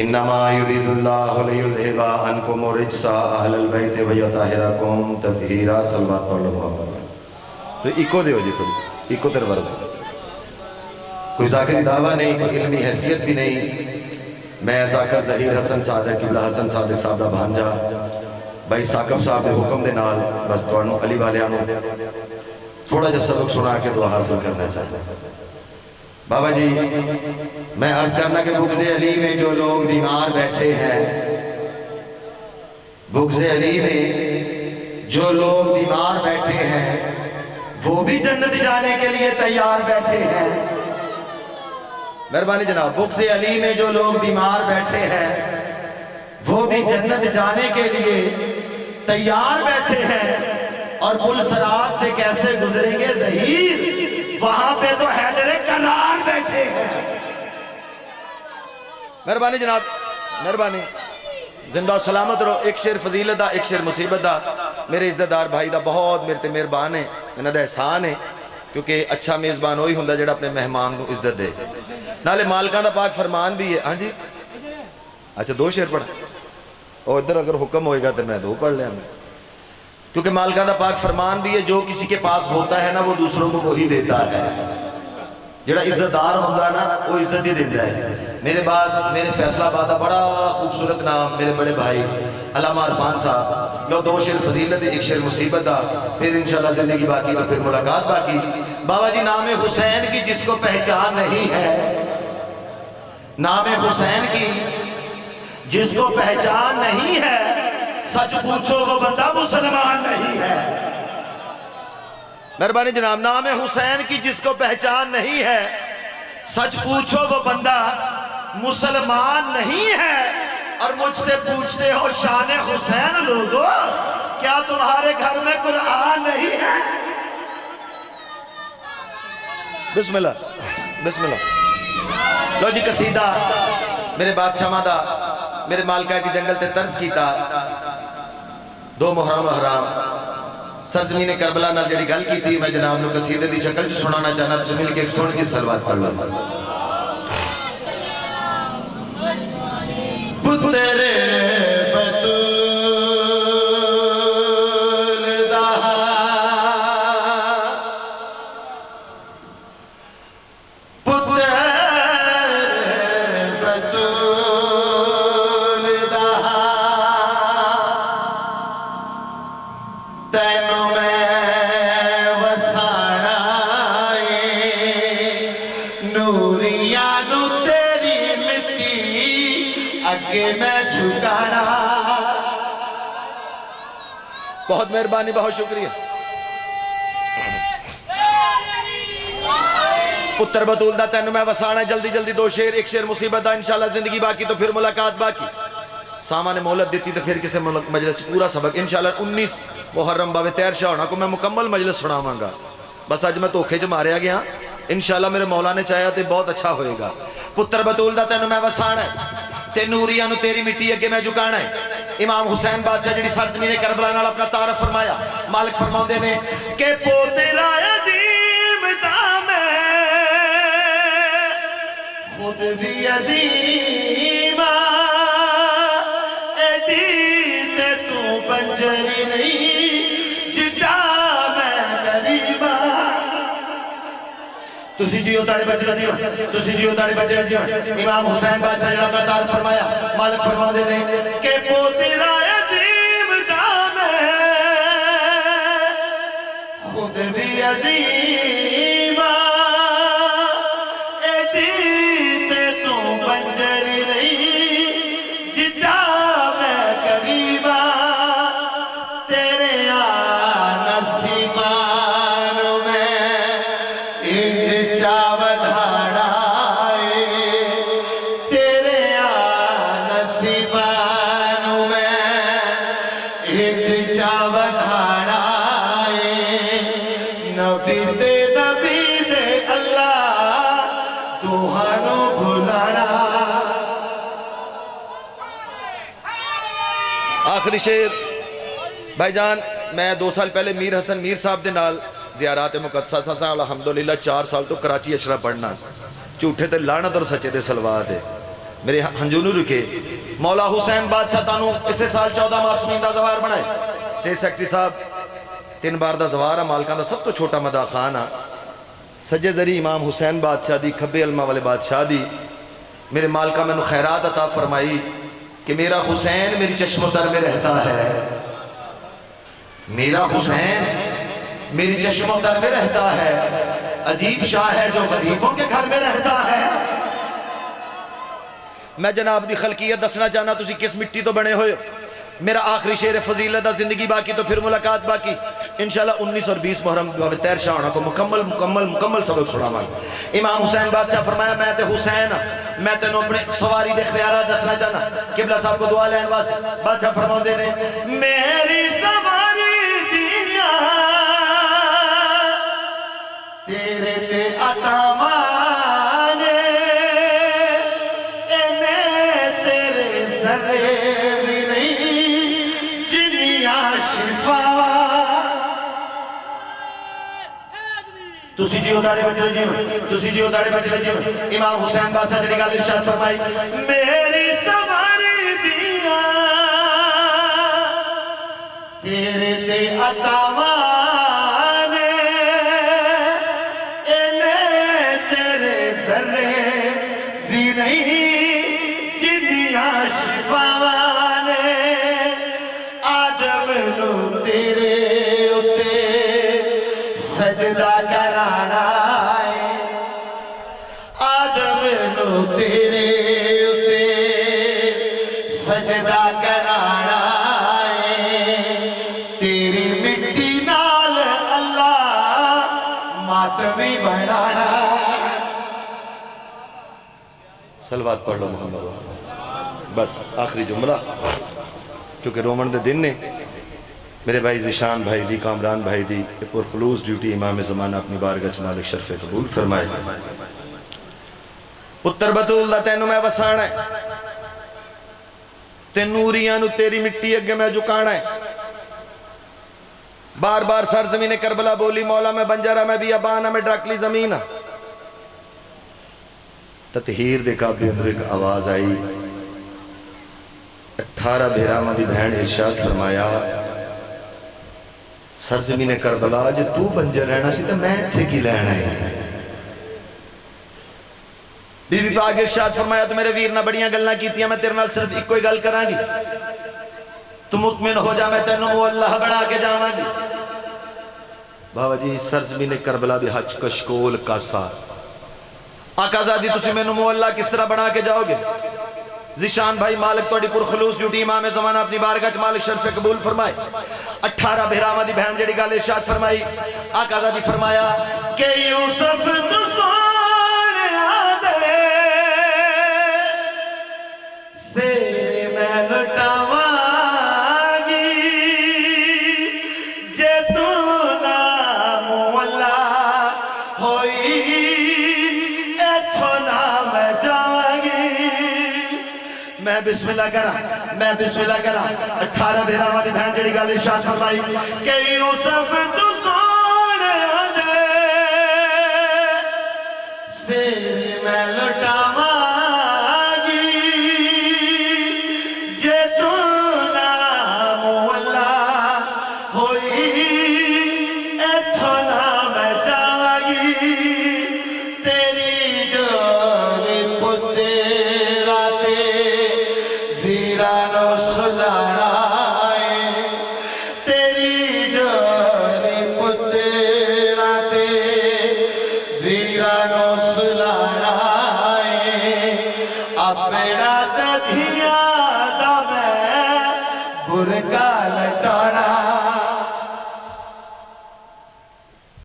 انما یرید اللہ لیذھب عنکم الرجس اہل البیت ویطہرکم تطہیرا صلوات پڑھ لو محمد ایکو دیو جی تھوڑی ایکو تر ورد کوئی ذاکری دعویٰ نہیں کوئی علمی حیثیت بھی نہیں میں ذاکر ظہیر حسن صادق قبلہ حسن صادق صاحب دا بھانجا بھائی ثاقب صاحب دے حکم دے نال بس توانو علی والیانو تھوڑا جا سبق سنا کے دعا حاصل کرنا چاہتا بابا جی میں عرض کرنا کہ بغض علی میں جو لوگ بیمار بیٹھے ہیں بغض علی میں جو لوگ بیمار بیٹھے ہیں وہ بھی جنت جانے کے لیے تیار بیٹھے ہیں مہربانی جناب بغض علی میں جو لوگ بیمار بیٹھے ہیں وہ بھی جنت جانے کے لیے تیار بیٹھے ہیں اور پل صراط سے کیسے گزریں گے ظہیر وہاں پہ تو حیدر کرار بیٹھے ہیں مہربانی جناب مہربانی زندہ و سلامت رہو ایک شیر فضیلت دا ایک شیر مصیبت دا میرے عزت دار بھائی دا بہت میرے تے مہربان ہے انہاں دا احسان ہے کیونکہ اچھا میزبان ہوئی ہوندا جڑا اپنے مہمان کو عزت دے نالے مالکاں دا پاک فرمان بھی ہے ہاں جی اچھا دو شیر پڑھ اور ادھر اگر حکم ہوئے گا تو میں دو پڑھ لیا میں کیونکہ مالکاں دا پاک فرمان بھی ہے جو کسی کے پاس ہوتا ہے نا وہ دوسروں کو وہی دیتا ہے جڑا عزت دار ہوگا نا وہ عزت ہی دیتا ہے میرے بعد میرے فیصلہ آباد کا بڑا خوبصورت نام میرے بڑے بھائی علامہ عرفان صاحب لو دو شیر فضیلت ایک شیر مصیبت دا پھر انشاءاللہ زندگی باقی تو پھر ملاقات باقی بابا جی نام حسین کی جس کو پہچان نہیں ہے نام حسین کی جس کو پہچان نہیں ہے سچ پوچھو وہ بندہ مسلمان نہیں ہے مہربانی جناب نام حسین کی جس کو پہچان نہیں ہے سچ پوچھو وہ بندہ مسلمان نہیں ہے اور مجھ سے پوچھتے ہو شان حسین لوگو کیا تمہارے گھر میں قرآن نہیں ہے بسم اللہ بسم اللہ لو جی قصیدہ میرے بادشاہ مادہ میرے مالکہ کی جنگل تے طرز کیتا دو محرم حرام سرزمین کربلا نال جڑی گل کی تھی میں جناب نو قصیدے دی شکل جو سنانا چاہنا تو مل کے ایک سن کی صلوات پڑھ لوں پتر بطول دہا پتر تینوں میں وسانا نوریاں نو تیری مٹی اگے میں جھکانا بہت مہربانی بہت شکریہ پتر بطول دا تینوں میں وسانا جلدی جلدی دو شیر ایک شیر مصیبت دا انشاءاللہ زندگی باقی تو پھر ملاقات باقی سامان مولت دیتی تو پھر کسے مجلس پورا سبق انشاءاللہ 19 محرم باوے تیر شاہ ہونا کو میں مکمل مجلس سناواں گا بس آج میں دھوکے چ ماریا گیا انشاءاللہ میرے مولا نے چاہیا تے بہت اچھا ہوئے گا پتر بطول دا تینوں میں وسانا ہے تے نوریاں نو تیری مٹی اگے میں جھکانا ہے امام حسین بادشاہ جڑی سرزمین کربلا نال اپنا تعارف فرمایا مالک فرماؤندے نے کہ پوترا عظیم دا میں خود بھی عظیم بنجری نہیں جٹا میں غریبا تسی جیو تاڑی بجرہ دیو تسی جیو تاڑی بجرہ دیو امام حسین بادشاہ جڑا اپنا تعارف فرمایا مالک فرما دے نے کہ پوترا عظیم دا میں خود بھی عظیم ایڈی تے تو بنجری نہیں جٹا میں غریبا آخری شیر بھائی جان میں 2 سال پہلے میر حسن میر صاحب دے نال زیارات مقدسہ تھا الحمدللہ 4 سال تو کراچی اشرا پڑھنا جھوٹے تے لعنت اور سچے تے صلوات ہے میرے ہنجونو رکے مولا حسین بادشاہ تانو اسے سال 14 معصومین دا زوار بنائے سٹیٹ سیکٹری صاحب 3 بار دا زوار ہے مالکان دا سب تو چھوٹا مدہ خان ہے سجے ذری امام حسین بادشاہ دی کھبے علمہ والے بادشاہ دی میرے مالکہ میں نے خیرات عطا فرمائی کہ میرا حسین میری چشم و در میں رہتا ہے میرا حسین میری چشم و در میں رہتا ہے عجیب شاہ ہے جو غریبوں کے گھر میں رہتا ہے میں جناب دی خلقیت دسنا چاہنا تسی کس مٹی تو بنے ہوئے میرا آخری شعر فضیلت زندگی باقی تو پھر ملاقات باقی انشاءاللہ 19 اور 20 محرم تیر شاہنہ کو مکمل سبق سنا مانگ امام حسین بادشاہ فرمایا میں تے حسین میں تے اپنے سواری دے خیارات دسنا چاہنا قبلہ صاحب کو دعا لین واسطے بادشاہ فرماؤں دے رہے میری سواری دیا تیرے تے اتاوانے اے تیرے ذرے تسی جیو داڑے بچ رہے جیو تسی جیو داڑے بچ رہے جیو امام حسین بادشاہ جڑی گل ارشاد فرمائی میری سواری دیا تیرے تے اتاوانے اے تیرے ذرے بھی نہیں جنیاں شفاوانے آدم نو تیرے سجدہ کرانا ہے آدم نو تیرے اتے سجدہ کرانا ہے تیری مٹی نال اللہ ماتمی بنانا صلوات پڑھ لو محمد بس آخری جملہ کیونکہ رومن دے دن نے میرے بھائی ذیشان بھائی دی کامران بھائی دی پرخلوص ڈیوٹی امام زمانہ اپنی بارگاہ مالک شرف قبول فرمائے پتر بطول دا تینو میں وسانا ہے تینوریاں نو تیری مٹی اگے میں جھکانا ہے بار بار سرزمین کربلا بولی مولا میں بنجارہ میں بیابانہ میں ڈراکلی زمینہ تطہیر دے کعبے اندر ایک آواز آئی 18 بہرامہ دی بہن ارشاد فرمایا سرزمین کربلا جو تو بنجر رہنا سی تو میں تھے کی لینا ہے بی بی پاک ارشاد فرمایا تو میرے ویر نہ بڑیاں گلنا کیتیاں میں تیرے نال صرف ایک کوئی گل کران گی تو مطمئن ہو جا میں تینوں اللہ بنا کے جانا گی بابا جی سرزمین کربلا بھی حج کشکول کاسا آقا زادی تسی میں نمو اللہ کس طرح بنا کے جاؤ گے ذیشان بھائی مالک توڑی پرخلوص ڈیوٹی امام زمانہ اپنی بارگاہ مالک شرف قبول فرمائے 18 بہرامہ دی بہن جڑی گال ارشاد فرمائی آقا زادی فرمایا کہ یوسف تو سونے آدھے سے میں لٹاواں گی جے تو نام مولا ہوئی ایتھو نام جاواں گی میں بسم اللہ کرا 18 بہرامہ دی بہن جڑی گل ارشاد فرمائی کہ یوسف تو سونے دے سیری میں لٹاواں گی جے تو نام مولا ہوئی ایتھو نام جاواں گی تیری جان پترا تے ویرانو سلانا ہے تیری جان پترا تے ویرانو سلانا ہے اپنا ددھیاں دا میں برگا لٹانا